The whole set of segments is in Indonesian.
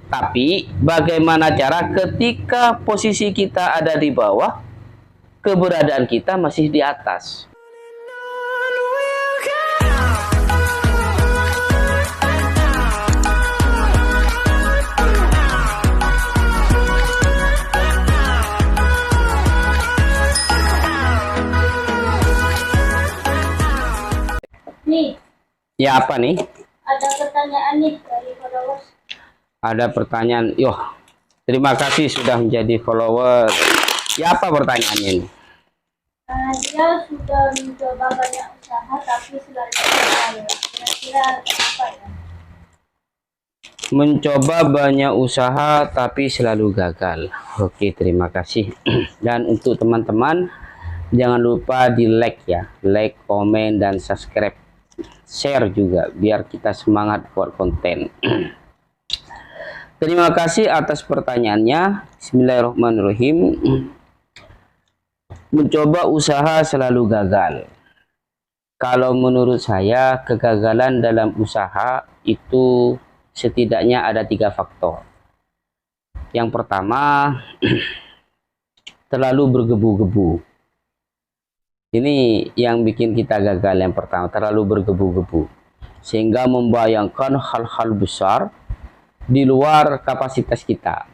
Tapi bagaimana cara ketika posisi kita ada di bawah, keberadaan kita masih di atas? Nih, Ya, apa nih? ada pertanyaan nih dari followers. Ada pertanyaan. Yoh, terima kasih sudah menjadi follower. Ya, apa pertanyaannya ini? Dia sudah mencoba banyak usaha tapi selalu gagal. Kira-kira apa ya? Mencoba banyak usaha tapi selalu gagal. Oke, terima kasih. Dan untuk teman-teman, jangan lupa di like ya. Like, komen, dan subscribe. Share juga biar kita semangat buat konten. Terima kasih atas pertanyaannya. Bismillahirrahmanirrahim. Mencoba usaha selalu gagal. Kalau menurut saya, kegagalan dalam usaha itu setidaknya ada 3 faktor. Yang pertama, terlalu bergebu-gebu. Ini yang bikin kita gagal. Yang pertama, terlalu bergebu-gebu sehingga membayangkan hal-hal besar di luar kapasitas kita.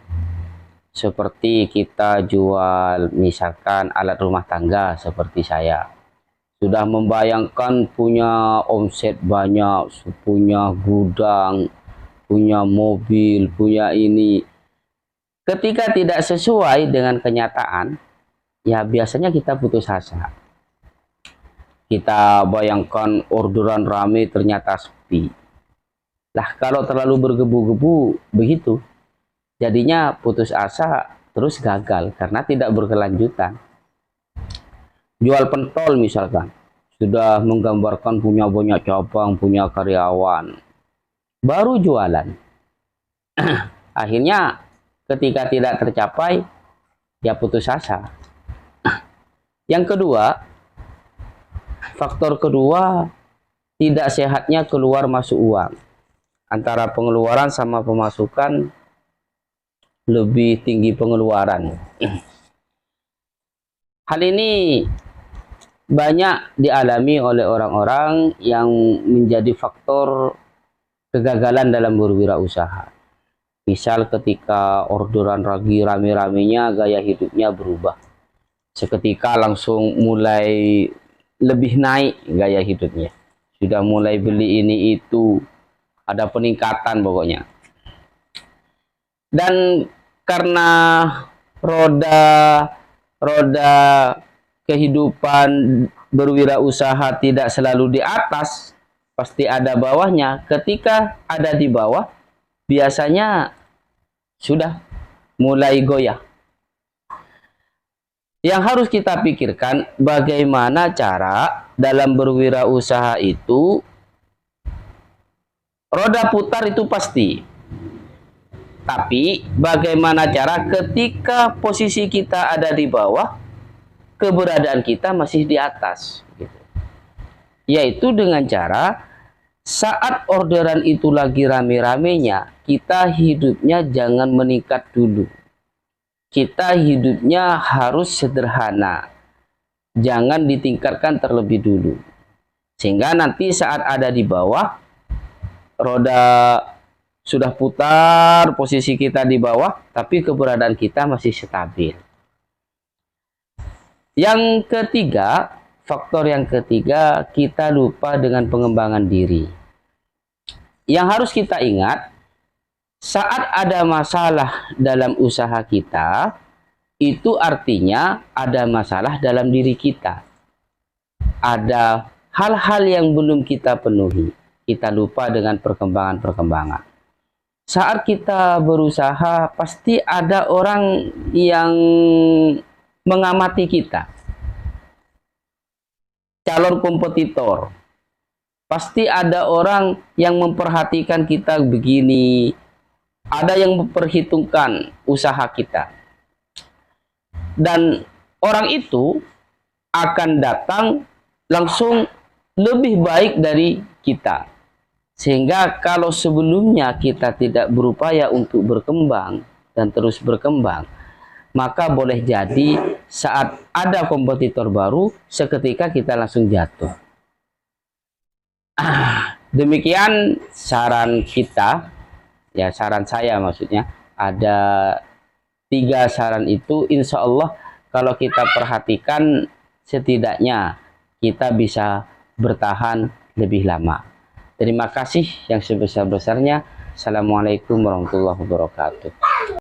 Seperti kita jual misalkan alat rumah tangga, seperti saya sudah membayangkan punya omset banyak, punya gudang, punya mobil, punya ini. Ketika tidak sesuai dengan kenyataan, ya biasanya kita putus asa. Kita bayangkan orderan rame, ternyata sepi. Lah, kalau terlalu bergebu-gebu begitu, jadinya putus asa, terus gagal karena tidak berkelanjutan. Jual pentol misalkan, sudah menggambarkan punya banyak cabang, punya karyawan, baru jualan. Akhirnya ketika tidak tercapai, ya putus asa. Yang kedua, faktor kedua, tidak sehatnya keluar masuk uang. Antara pengeluaran sama pemasukan, lebih tinggi pengeluaran. Hal ini banyak dialami oleh orang-orang yang menjadi faktor kegagalan dalam berwirausaha. Misal ketika orderan lagi rame-ramenya, gaya hidupnya berubah. Seketika langsung mulai lebih naik gaya hidupnya. Sudah mulai beli ini itu, ada peningkatan pokoknya. Dan karena roda kehidupan berwirausaha tidak selalu di atas, pasti ada bawahnya. Ketika ada di bawah, biasanya sudah mulai goyah. Yang harus kita pikirkan, bagaimana cara dalam berwirausaha itu, roda putar itu pasti. Tapi bagaimana cara ketika posisi kita ada di bawah, keberadaan kita masih di atas. Yaitu dengan cara, saat orderan itu lagi rame-ramenya, kita hidupnya jangan meningkat dulu. Kita hidupnya harus sederhana, jangan ditingkatkan terlebih dulu, sehingga nanti saat ada di bawah, roda sudah putar, posisi kita di bawah, tapi keberadaan kita masih stabil. Yang ketiga, faktor yang ketiga, kita lupa dengan pengembangan diri. Yang harus kita ingat, saat ada masalah dalam usaha kita, itu artinya ada masalah dalam diri kita. Ada hal-hal yang belum kita penuhi. Kita lupa dengan perkembangan-perkembangan. Saat kita berusaha, pasti ada orang yang mengamati kita. Calon kompetitor. Pasti ada orang yang memperhatikan kita begini. Ada yang memperhitungkan usaha kita. Dan orang itu akan datang langsung lebih baik dari kita. Sehingga kalau sebelumnya kita tidak berupaya untuk berkembang dan terus berkembang, maka boleh jadi saat ada kompetitor baru, seketika kita langsung jatuh. Demikian saran kita, ya saran saya maksudnya, ada 3 saran itu, insya Allah kalau kita perhatikan setidaknya kita bisa bertahan lebih lama. Terima kasih yang sebesar-besarnya. Assalamualaikum warahmatullahi wabarakatuh.